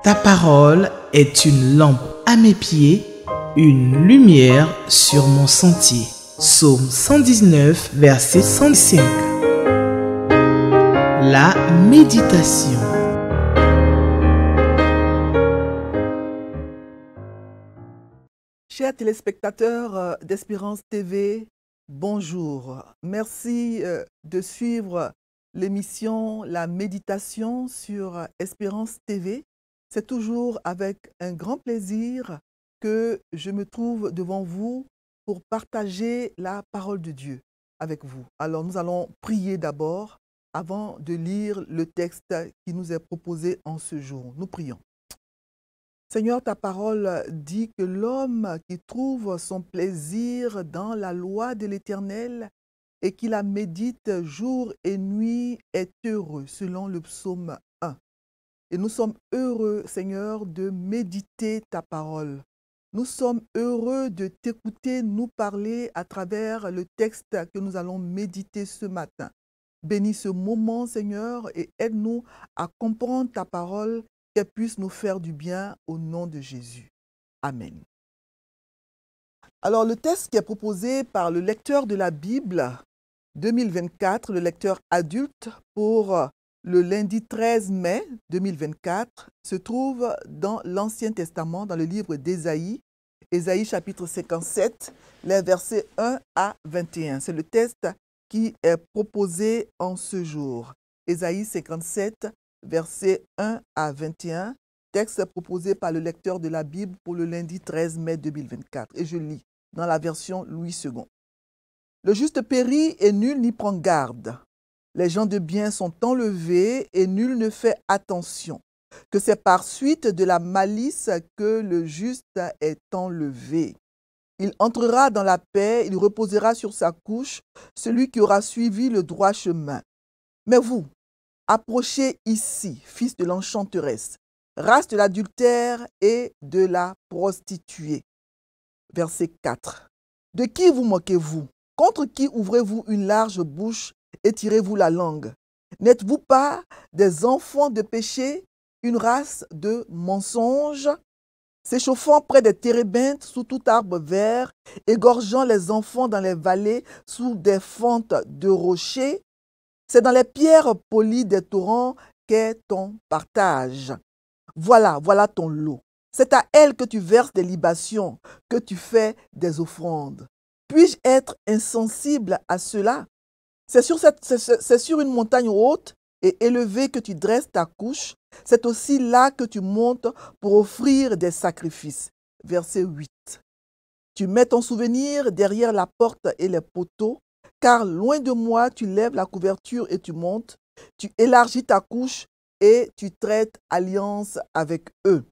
Ta parole est une lampe à mes pieds, une lumière sur mon sentier. Psaume 119, verset 105. La méditation. Chers téléspectateurs d'Espérance TV, bonjour. Merci de suivre l'émission La méditation sur Espérance TV. C'est toujours avec un grand plaisir que je me trouve devant vous pour partager la parole de Dieu avec vous. Alors nous allons prier d'abord avant de lire le texte qui nous est proposé en ce jour. Nous prions. Seigneur, ta parole dit que l'homme qui trouve son plaisir dans la loi de l'Éternel et qui la médite jour et nuit est heureux, selon le psaume 1. Et nous sommes heureux, Seigneur, de méditer ta parole. Nous sommes heureux de t'écouter nous parler à travers le texte que nous allons méditer ce matin. Bénis ce moment, Seigneur, et aide-nous à comprendre ta parole, qu'elle puisse nous faire du bien au nom de Jésus. Amen. Alors, le texte qui est proposé par le lecteur de la Bible 2024, le lecteur adulte, pour le lundi 13 mai 2024, se trouve dans l'Ancien Testament, dans le livre d'Ésaïe, Ésaïe chapitre 57, les versets 1 à 21. C'est le texte qui est proposé en ce jour. Ésaïe 57, versets 1 à 21, texte proposé par le lecteur de la Bible pour le lundi 13 mai 2024. Et je lis dans la version Louis II. Le juste périt et nul n'y prend garde. Les gens de bien sont enlevés et nul ne fait attention, que c'est par suite de la malice que le juste est enlevé. Il entrera dans la paix, il reposera sur sa couche, celui qui aura suivi le droit chemin. Mais vous, approchez ici, fils de l'enchanteresse, race de l'adultère et de la prostituée. Verset 4. De qui vous moquez-vous? Contre qui ouvrez-vous une large bouche et tirez-vous la langue? N'êtes-vous pas des enfants de péché, une race de mensonges? S'échauffant près des térébintes sous tout arbre vert, égorgeant les enfants dans les vallées sous des fentes de rochers, c'est dans les pierres polies des torrents qu'est ton partage. Voilà ton lot. C'est à elle que tu verses des libations, que tu fais des offrandes. Puis-je être insensible à cela? C'est sur une montagne haute et élevée que tu dresses ta couche. C'est aussi là que tu montes pour offrir des sacrifices. Verset 8. Tu mets ton souvenir derrière la porte et les poteaux, car loin de moi, tu lèves la couverture et tu montes. Tu élargis ta couche et tu traites alliance avec eux.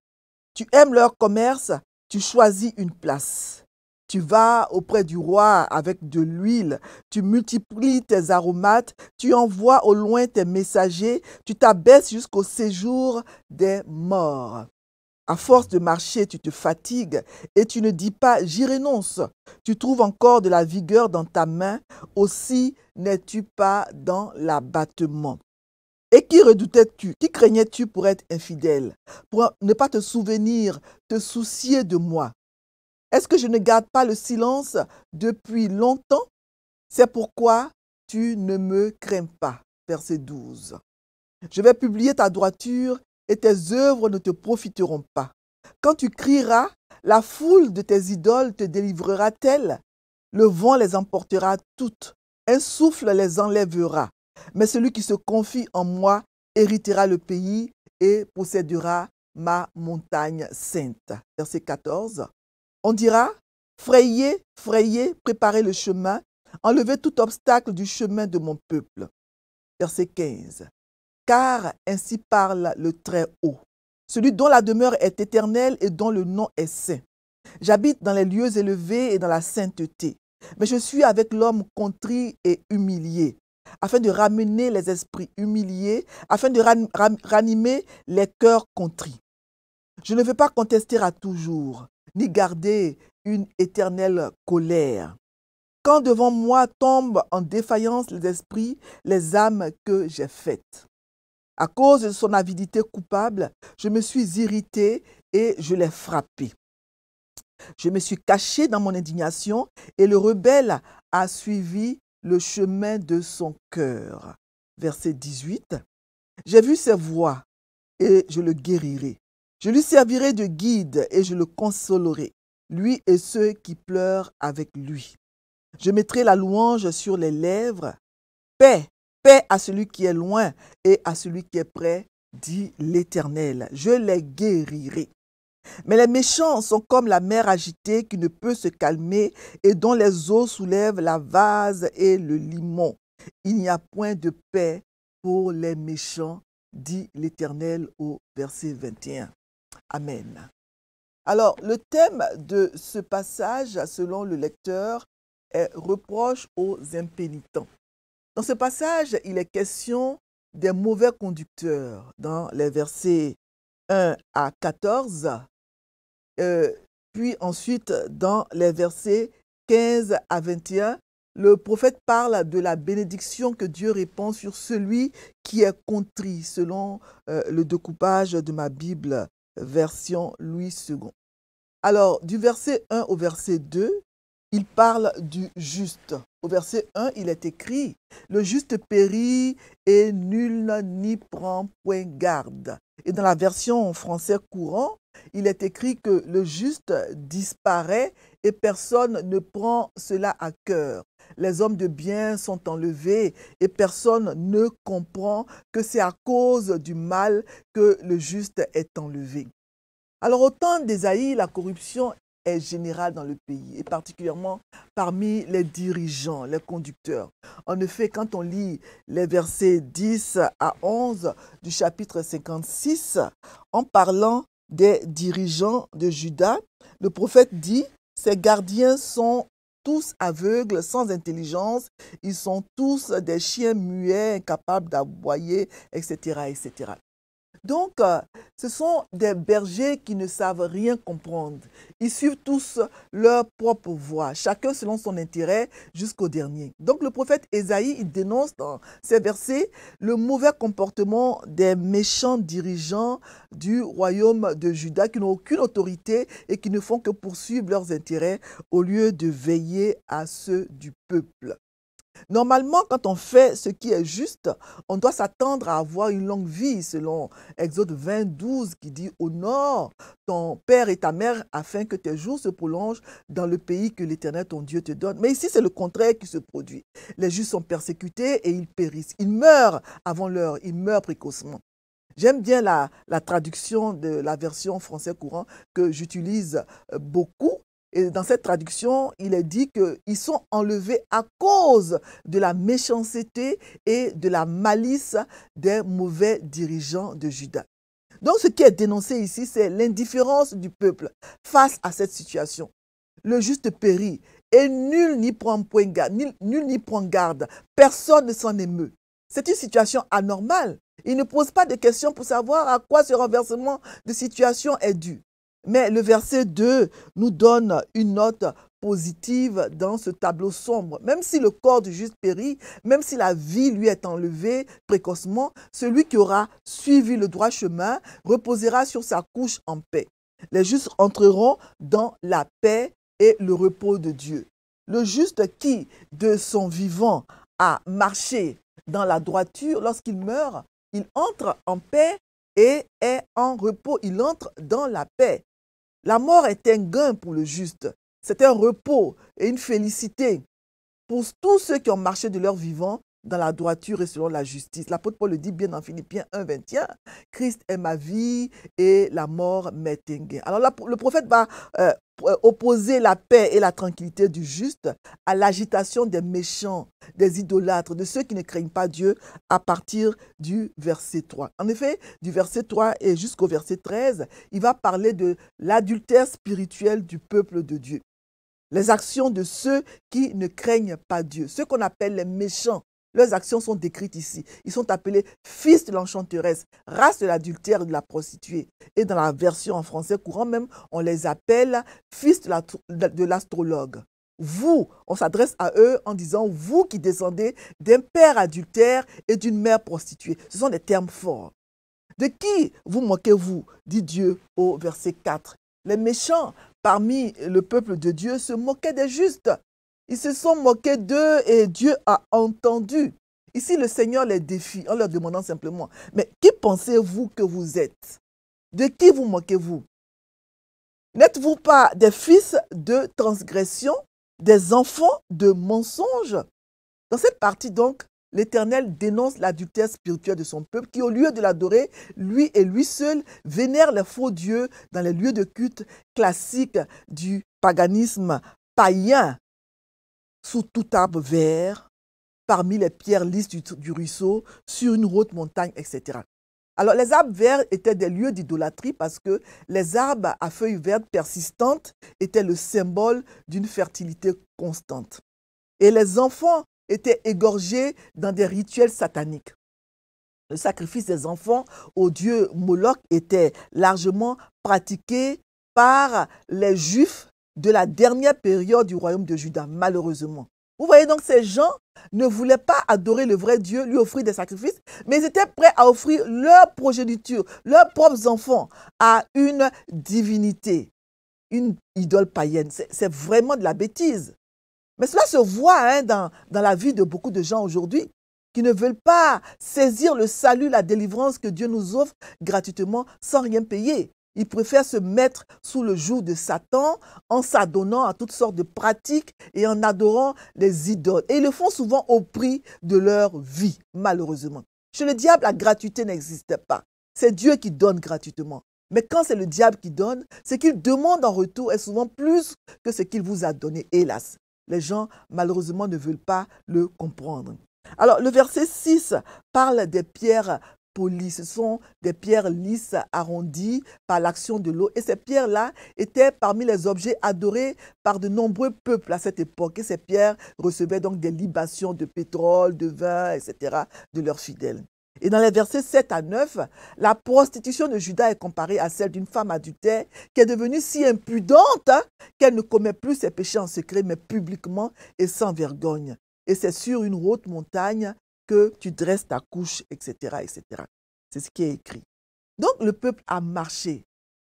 Tu aimes leur commerce, tu choisis une place. Tu vas auprès du roi avec de l'huile, tu multiplies tes aromates, tu envoies au loin tes messagers, tu t'abaisses jusqu'au séjour des morts. À force de marcher, tu te fatigues et tu ne dis pas « j'y renonce ». Tu trouves encore de la vigueur dans ta main, aussi n'es-tu pas dans l'abattement. Et qui redoutais-tu? Qui craignais-tu pour être infidèle? Pour ne pas te souvenir, te soucier de moi? Est-ce que je ne garde pas le silence depuis longtemps? C'est pourquoi tu ne me crains pas. Verset 12. Je vais publier ta droiture et tes œuvres ne te profiteront pas. Quand tu crieras, la foule de tes idoles te délivrera-t-elle? Le vent les emportera toutes, un souffle les enlèvera. Mais celui qui se confie en moi héritera le pays et possédera ma montagne sainte. Verset 14. On dira, frayez, frayez, préparez le chemin, enlevez tout obstacle du chemin de mon peuple. Verset 15. Car ainsi parle le Très-Haut, celui dont la demeure est éternelle et dont le nom est saint. J'habite dans les lieux élevés et dans la sainteté, mais je suis avec l'homme contrit et humilié, afin de ramener les esprits humiliés, afin de ranimer les cœurs contrits. Je ne veux pas contester à toujours, ni garder une éternelle colère. Quand devant moi tombent en défaillance les esprits, les âmes que j'ai faites. À cause de son avidité coupable, je me suis irrité et je l'ai frappé. Je me suis caché dans mon indignation et le rebelle a suivi le chemin de son cœur. Verset 18. J'ai vu ses voies et je le guérirai. Je lui servirai de guide et je le consolerai, lui et ceux qui pleurent avec lui. Je mettrai la louange sur les lèvres. Paix, paix à celui qui est loin et à celui qui est près, dit l'Éternel. Je les guérirai. Mais les méchants sont comme la mer agitée qui ne peut se calmer et dont les eaux soulèvent la vase et le limon. Il n'y a point de paix pour les méchants, dit l'Éternel au verset 21. Amen. Alors, le thème de ce passage, selon le lecteur, est reproche aux impénitents. Dans ce passage, il est question des mauvais conducteurs dans les versets 1 à 14, puis ensuite dans les versets 15 à 21, le prophète parle de la bénédiction que Dieu répand sur celui qui est contrit, selon le découpage de ma Bible, version Louis II. Alors, du verset 1 au verset 2, il parle du juste. Au verset 1, il est écrit « Le juste périt et nul n'y prend point garde ». Et dans la version français courant, il est écrit que le juste disparaît et personne ne prend cela à cœur. Les hommes de bien sont enlevés et personne ne comprend que c'est à cause du mal que le juste est enlevé. Alors, au temps d'Ésaïe, la corruption est générale dans le pays, et particulièrement parmi les dirigeants, les conducteurs. En effet, quand on lit les versets 10 à 11 du chapitre 56, en parlant des dirigeants de Juda, le prophète dit « Ces gardiens sont tous aveugles, sans intelligence, ils sont tous des chiens muets, incapables d'aboyer, etc. etc. » Donc, ce sont des bergers qui ne savent rien comprendre. Ils suivent tous leur propre voie, chacun selon son intérêt jusqu'au dernier. Donc, le prophète Ésaïe, il dénonce dans ces versets le mauvais comportement des méchants dirigeants du royaume de Juda qui n'ont aucune autorité et qui ne font que poursuivre leurs intérêts au lieu de veiller à ceux du peuple. Normalement, quand on fait ce qui est juste, on doit s'attendre à avoir une longue vie, selon Exode 20, 12, qui dit « Honore ton père et ta mère afin que tes jours se prolongent dans le pays que l'Éternel ton Dieu te donne. » Mais ici, c'est le contraire qui se produit. Les justes sont persécutés et ils périssent. Ils meurent avant l'heure, ils meurent précocement. J'aime bien la traduction de la version français courant que j'utilise beaucoup. Et dans cette traduction, il est dit qu'ils sont enlevés à cause de la méchanceté et de la malice des mauvais dirigeants de Juda. Donc, ce qui est dénoncé ici, c'est l'indifférence du peuple face à cette situation. Le juste périt et nul n'y prend point garde, nul n'y prend garde. Personne ne s'en émeut. C'est une situation anormale. Il ne pose pas de questions pour savoir à quoi ce renversement de situation est dû. Mais le verset 2 nous donne une note positive dans ce tableau sombre. Même si le corps du juste périt, même si la vie lui est enlevée précocement, celui qui aura suivi le droit chemin reposera sur sa couche en paix. Les justes entreront dans la paix et le repos de Dieu. Le juste qui, de son vivant, a marché dans la droiture, lorsqu'il meurt, il entre en paix et est en repos. Il entre dans la paix. La mort est un gain pour le juste. C'est un repos et une félicité pour tous ceux qui ont marché de leur vivant dans la droiture et selon la justice. L'apôtre Paul le dit bien dans Philippiens 1, 21. Christ est ma vie et la mort m'est un gain. Alors là, le prophète va opposer la paix et la tranquillité du juste à l'agitation des méchants, des idolâtres, de ceux qui ne craignent pas Dieu à partir du verset 3. En effet, du verset 3 et jusqu'au verset 13, il va parler de l'adultère spirituel du peuple de Dieu. Les actions de ceux qui ne craignent pas Dieu, ceux qu'on appelle les méchants. Leurs actions sont décrites ici. Ils sont appelés fils de l'enchanteresse, race de l'adultère et de la prostituée. Et dans la version en français courant même, on les appelle fils de l'astrologue. Vous, on s'adresse à eux en disant, vous qui descendez d'un père adultère et d'une mère prostituée. Ce sont des termes forts. De qui vous moquez-vous, dit Dieu au verset 4. Les méchants parmi le peuple de Dieu se moquaient des justes. Ils se sont moqués d'eux et Dieu a entendu. Ici, le Seigneur les défie en leur demandant simplement, mais qui pensez-vous que vous êtes? De qui vous moquez-vous? N'êtes-vous pas des fils de transgression, des enfants de mensonges? Dans cette partie donc, l'Éternel dénonce l'adultère spirituel de son peuple qui, au lieu de l'adorer, lui et lui seul, vénère les faux dieux dans les lieux de culte classiques du paganisme païen, sous tout arbre vert, parmi les pierres lisses du ruisseau, sur une haute montagne, etc. Alors, les arbres verts étaient des lieux d'idolâtrie parce que les arbres à feuilles vertes persistantes étaient le symbole d'une fertilité constante. Et les enfants étaient égorgés dans des rituels sataniques. Le sacrifice des enfants au dieu Moloch était largement pratiqué par les Juifs de la dernière période du royaume de Juda, malheureusement. Vous voyez donc, ces gens ne voulaient pas adorer le vrai Dieu, lui offrir des sacrifices, mais ils étaient prêts à offrir leur progéniture, leurs propres enfants à une divinité, une idole païenne. C'est vraiment de la bêtise. Mais cela se voit dans la vie de beaucoup de gens aujourd'hui qui ne veulent pas saisir le salut, la délivrance que Dieu nous offre gratuitement sans rien payer. Ils préfèrent se mettre sous le joug de Satan en s'adonnant à toutes sortes de pratiques et en adorant les idoles. Et ils le font souvent au prix de leur vie, malheureusement. Chez le diable, la gratuité n'existe pas. C'est Dieu qui donne gratuitement. Mais quand c'est le diable qui donne, ce qu'il demande en retour est souvent plus que ce qu'il vous a donné, hélas. Les gens, malheureusement, ne veulent pas le comprendre. Alors, le verset 6 parle des pierres polies. Ce sont des pierres lisses, arrondies par l'action de l'eau. Et ces pierres-là étaient parmi les objets adorés par de nombreux peuples à cette époque. Et ces pierres recevaient donc des libations de pétrole, de vin, etc. de leurs fidèles. Et dans les versets 7 à 9, la prostitution de Juda est comparée à celle d'une femme adultère qui est devenue si impudente qu'elle ne commet plus ses péchés en secret, mais publiquement et sans vergogne. Et c'est sur une haute montagne que tu dresses ta couche, etc., etc. C'est ce qui est écrit. Donc le peuple a marché.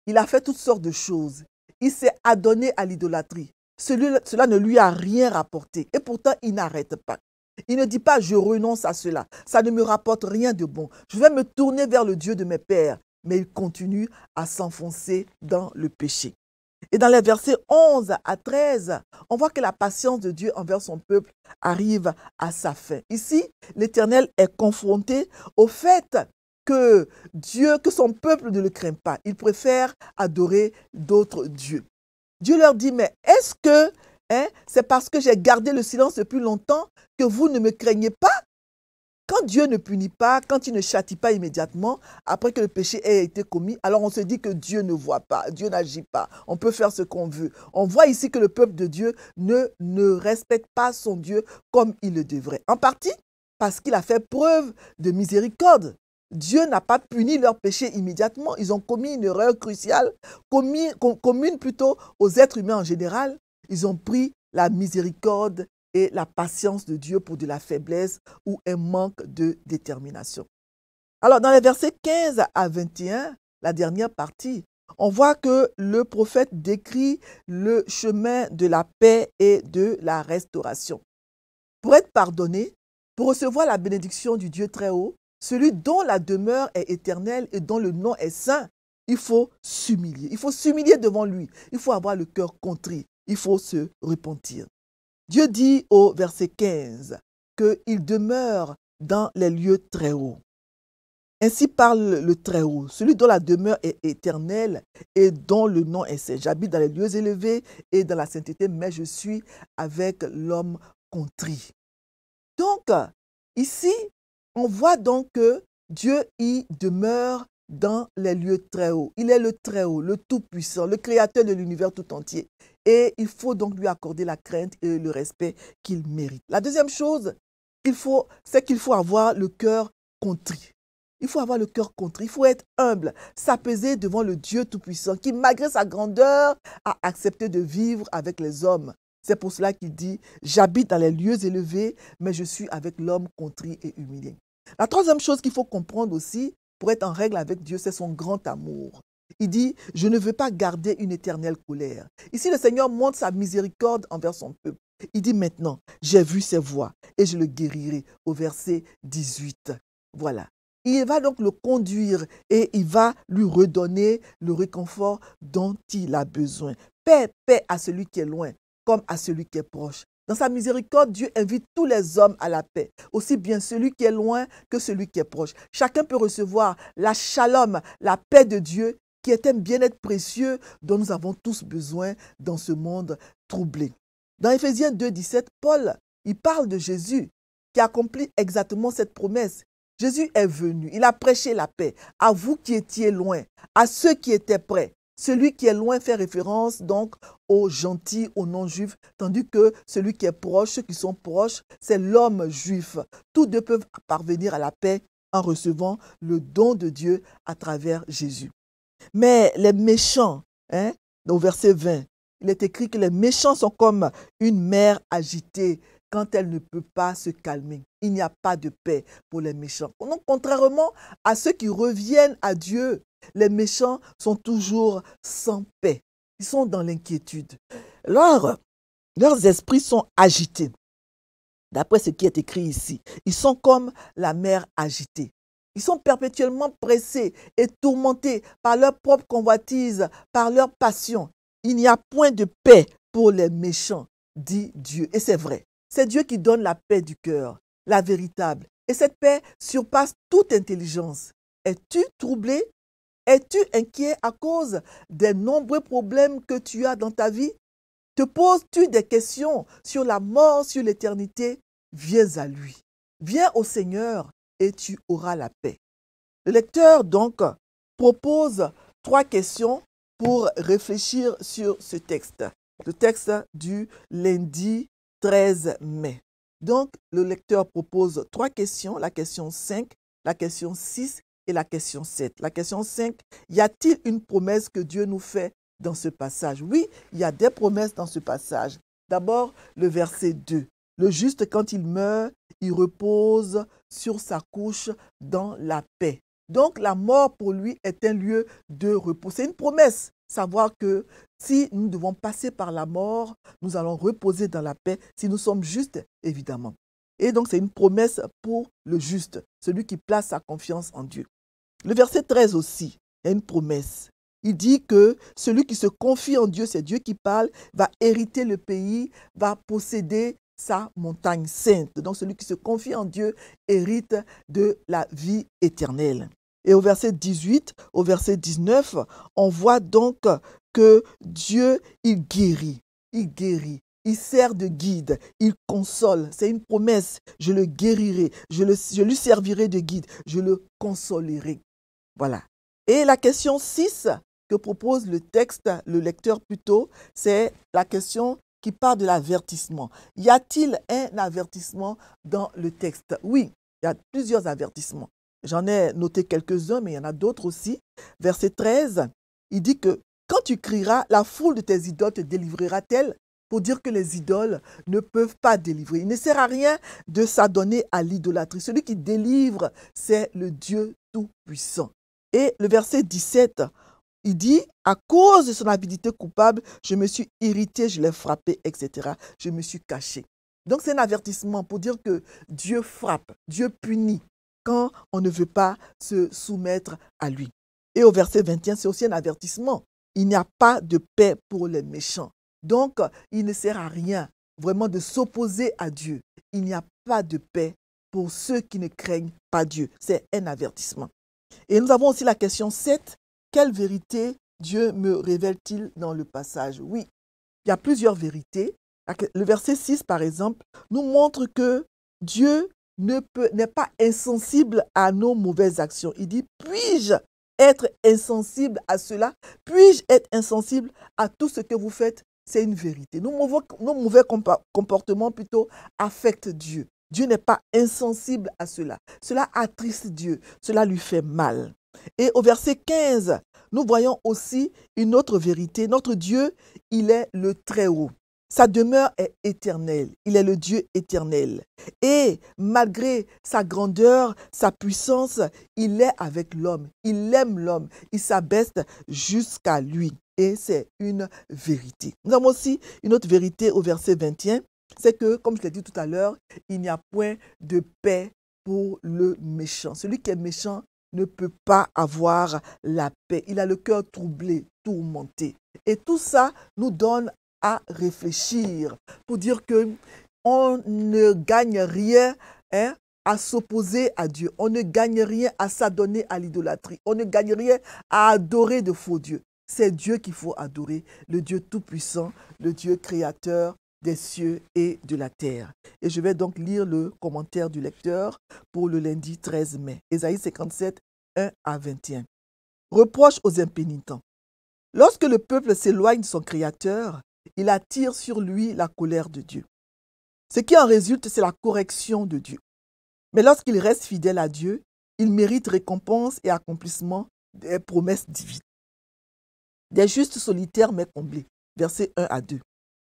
Il a fait toutes sortes de choses. Il s'est adonné à l'idolâtrie. Cela ne lui a rien rapporté. Et pourtant, il n'arrête pas. Il ne dit pas « je renonce à cela, ça ne me rapporte rien de bon, je vais me tourner vers le Dieu de mes pères ». Mais il continue à s'enfoncer dans le péché. Et dans les versets 11 à 13, on voit que la patience de Dieu envers son peuple arrive à sa fin. Ici, l'Éternel est confronté au fait que son peuple ne le craint pas. Il préfère adorer d'autres dieux. Dieu leur dit « mais est-ce que c'est parce que j'ai gardé le silence depuis longtemps que vous ne me craignez pas? » Quand Dieu ne punit pas, quand il ne châtie pas immédiatement, après que le péché ait été commis, alors on se dit que Dieu ne voit pas, Dieu n'agit pas, on peut faire ce qu'on veut. On voit ici que le peuple de Dieu ne respecte pas son Dieu comme il le devrait. En partie parce qu'il a fait preuve de miséricorde. Dieu n'a pas puni leur péché immédiatement. Ils ont commis une erreur cruciale, commune plutôt aux êtres humains en général. Ils ont pris la miséricorde et la patience de Dieu pour de la faiblesse ou un manque de détermination. Alors, dans les versets 15 à 21, la dernière partie, on voit que le prophète décrit le chemin de la paix et de la restauration. Pour être pardonné, pour recevoir la bénédiction du Dieu très haut, celui dont la demeure est éternelle et dont le nom est saint, il faut s'humilier. Il faut s'humilier devant lui. Il faut avoir le cœur contrit. Il faut se repentir. Dieu dit au verset 15 qu'il demeure dans les lieux très hauts. Ainsi parle le très haut, celui dont la demeure est éternelle et dont le nom est saint. J'habite dans les lieux élevés et dans la sainteté, mais je suis avec l'homme contrit. Donc, ici, on voit donc que Dieu y demeure dans les lieux très hauts. Il est le très haut, le tout-puissant, le créateur de l'univers tout entier. Et il faut donc lui accorder la crainte et le respect qu'il mérite. La deuxième chose, c'est qu'il faut avoir le cœur contrit. Il faut avoir le cœur contrit, il faut être humble, s'apaiser devant le Dieu tout-puissant qui, malgré sa grandeur, a accepté de vivre avec les hommes. C'est pour cela qu'il dit, j'habite dans les lieux élevés, mais je suis avec l'homme contrit et humilié. La troisième chose qu'il faut comprendre aussi, pour être en règle avec Dieu, c'est son grand amour. Il dit, je ne veux pas garder une éternelle colère. Ici, le Seigneur montre sa miséricorde envers son peuple. Il dit maintenant, j'ai vu ses voies et je le guérirai au verset 18. Voilà. Il va donc le conduire et il va lui redonner le réconfort dont il a besoin. Paix, paix à celui qui est loin, comme à celui qui est proche. Dans sa miséricorde, Dieu invite tous les hommes à la paix, aussi bien celui qui est loin que celui qui est proche. Chacun peut recevoir la shalom, la paix de Dieu, qui est un bien-être précieux dont nous avons tous besoin dans ce monde troublé. Dans Éphésiens 2, 17, Paul, il parle de Jésus qui accomplit exactement cette promesse. Jésus est venu, il a prêché la paix à vous qui étiez loin, à ceux qui étaient près. Celui qui est loin fait référence donc aux gentils, aux non-juifs, tandis que celui qui est proche, ceux qui sont proches, c'est l'homme juif. Tous deux peuvent parvenir à la paix en recevant le don de Dieu à travers Jésus. Mais les méchants, au verset 20, il est écrit que les méchants sont comme une mer agitée quand elle ne peut pas se calmer. Il n'y a pas de paix pour les méchants. Donc, contrairement à ceux qui reviennent à Dieu, les méchants sont toujours sans paix. Ils sont dans l'inquiétude. Leurs esprits sont agités. D'après ce qui est écrit ici, ils sont comme la mer agitée. Ils sont perpétuellement pressés et tourmentés par leur propre convoitise, par leur passion. Il n'y a point de paix pour les méchants, dit Dieu. Et c'est vrai. C'est Dieu qui donne la paix du cœur, la véritable. Et cette paix surpasse toute intelligence. Es-tu troublé? Es-tu inquiet à cause des nombreux problèmes que tu as dans ta vie? Te poses-tu des questions sur la mort, sur l'éternité? Viens à lui. Viens au Seigneur et tu auras la paix. Le lecteur donc propose 3 questions pour réfléchir sur ce texte. Le texte du lundi 13 mai. Donc, le lecteur propose 3 questions, la question 5, la question 6 et la question 7. La question 5, y a-t-il une promesse que Dieu nous fait dans ce passage? Oui, il y a des promesses dans ce passage. D'abord, le verset 2. Le juste, quand il meurt, il repose sur sa couche dans la paix. Donc, la mort pour lui est un lieu de repos. C'est une promesse, savoir que si nous devons passer par la mort, nous allons reposer dans la paix, si nous sommes justes, évidemment. Et donc, c'est une promesse pour le juste, celui qui place sa confiance en Dieu. Le verset 13 aussi, il y a une promesse. Il dit que celui qui se confie en Dieu, c'est Dieu qui parle, va hériter le pays, va posséder sa montagne sainte. Donc, celui qui se confie en Dieu hérite de la vie éternelle. Et au verset 18, au verset 19, on voit donc que Dieu, il guérit, il sert de guide, il console. C'est une promesse, je le guérirai, je lui servirai de guide, je le consolerai. Voilà. Et la question 6 que propose le texte, le lecteur plutôt, c'est la question qui parle de l'avertissement. Y a-t-il un avertissement dans le texte? Oui, il y a plusieurs avertissements. J'en ai noté quelques-uns, mais il y en a d'autres aussi. Verset 13, il dit que quand tu crieras, la foule de tes idoles te délivrera-t-elle? Pour dire que les idoles ne peuvent pas délivrer. Il ne sert à rien de s'adonner à l'idolâtrie. Celui qui délivre, c'est le Dieu Tout-Puissant. Et le verset 17, il dit, à cause de son avidité coupable, je me suis irrité, je l'ai frappé, etc. Je me suis caché. Donc c'est un avertissement pour dire que Dieu frappe, Dieu punit quand on ne veut pas se soumettre à lui. Et au verset 21, c'est aussi un avertissement. Il n'y a pas de paix pour les méchants. Donc, il ne sert à rien vraiment de s'opposer à Dieu. Il n'y a pas de paix pour ceux qui ne craignent pas Dieu. C'est un avertissement. Et nous avons aussi la question 7. Quelle vérité Dieu me révèle-t-il dans le passage? Oui, il y a plusieurs vérités. Le verset 6, par exemple, nous montre que Dieu n'est pas insensible à nos mauvaises actions. Il dit, puis-je être insensible à cela? Puis-je être insensible à tout ce que vous faites? C'est une vérité. Nos mauvais comportements plutôt affectent Dieu. Dieu n'est pas insensible à cela. Cela attriste Dieu. Cela lui fait mal. Et au verset 15, nous voyons aussi une autre vérité. Notre Dieu, il est le Très-Haut. Sa demeure est éternelle. Il est le Dieu éternel. Et malgré sa grandeur, sa puissance, il est avec l'homme. Il aime l'homme. Il s'abaisse jusqu'à lui. Et c'est une vérité. Nous avons aussi une autre vérité au verset 21. C'est que, comme je l'ai dit tout à l'heure, il n'y a point de paix pour le méchant. Celui qui est méchant ne peut pas avoir la paix. Il a le cœur troublé, tourmenté. Et tout ça nous donne à réfléchir pour dire que on ne gagne rien à s'opposer à Dieu. On ne gagne rien à s'adonner à l'idolâtrie. On ne gagne rien à adorer de faux dieux. C'est Dieu qu'il faut adorer, le Dieu tout-puissant, le Dieu créateur des cieux et de la terre. Et je vais donc lire le commentaire du lecteur pour le lundi 13 mai. Ésaïe 57, 1 à 21. Reproche aux impénitents. Lorsque le peuple s'éloigne de son Créateur, il attire sur lui la colère de Dieu. Ce qui en résulte, c'est la correction de Dieu. Mais lorsqu'il reste fidèle à Dieu, il mérite récompense et accomplissement des promesses divines. Des justes solitaires mais comblés. Versets 1 à 2.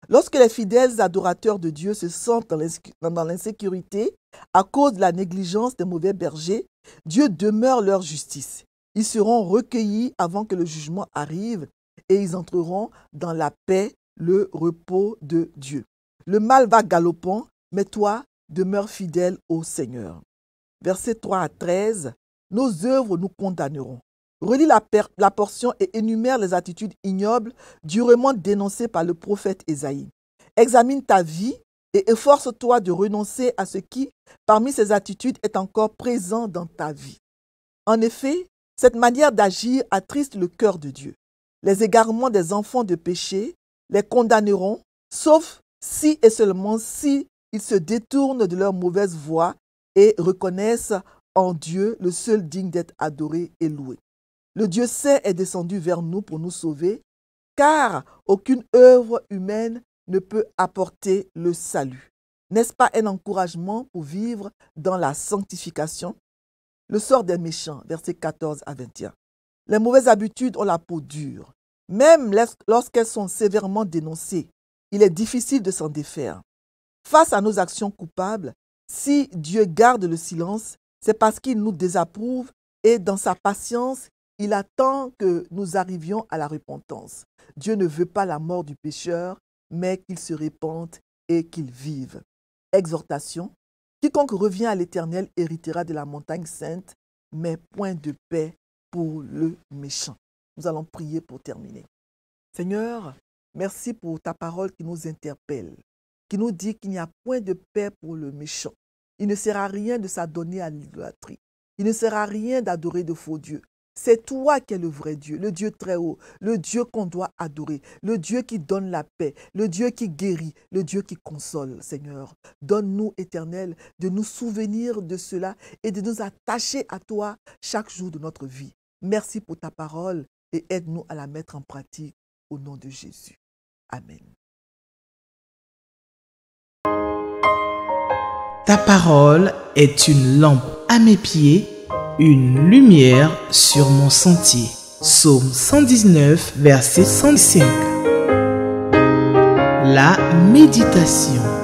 Lorsque les fidèles adorateurs de Dieu se sentent dans l'insécurité à cause de la négligence des mauvais bergers, Dieu demeure leur justice. Ils seront recueillis avant que le jugement arrive et ils entreront dans la paix, le repos de Dieu. Le mal va galopant, mais toi, demeure fidèle au Seigneur. Versets 3 à 13. Nos œuvres nous condamneront. Relis la portion et énumère les attitudes ignobles durement dénoncées par le prophète Ésaïe. Examine ta vie et efforce-toi de renoncer à ce qui, parmi ces attitudes, est encore présent dans ta vie. En effet, cette manière d'agir attriste le cœur de Dieu. Les égarements des enfants de péché les condamneront, sauf si et seulement si ils se détournent de leur mauvaise voie et reconnaissent en Dieu le seul digne d'être adoré et loué. Le Dieu saint est descendu vers nous pour nous sauver, car aucune œuvre humaine ne peut apporter le salut. N'est-ce pas un encouragement pour vivre dans la sanctification? Le sort des méchants, versets 14 à 21. Les mauvaises habitudes ont la peau dure. Même lorsqu'elles sont sévèrement dénoncées, il est difficile de s'en défaire. Face à nos actions coupables, si Dieu garde le silence, c'est parce qu'il nous désapprouve et dans sa patience, il attend que nous arrivions à la repentance. Dieu ne veut pas la mort du pécheur, mais qu'il se répande et qu'il vive. Exhortation. Quiconque revient à l'Éternel héritera de la montagne sainte, mais point de paix pour le méchant. Nous allons prier pour terminer. Seigneur, merci pour ta parole qui nous interpelle, qui nous dit qu'il n'y a point de paix pour le méchant. Il ne sert à rien de s'adonner à l'idolâtrie. Il ne sert à rien d'adorer de faux dieux. C'est toi qui es le vrai Dieu, le Dieu très haut, le Dieu qu'on doit adorer, le Dieu qui donne la paix, le Dieu qui guérit, le Dieu qui console, Seigneur. Donne-nous, Éternel, de nous souvenir de cela et de nous attacher à toi chaque jour de notre vie. Merci pour ta parole et aide-nous à la mettre en pratique au nom de Jésus. Amen. Ta parole est une lampe à mes pieds, une lumière sur mon sentier. Psaume 119, verset 105. La méditation.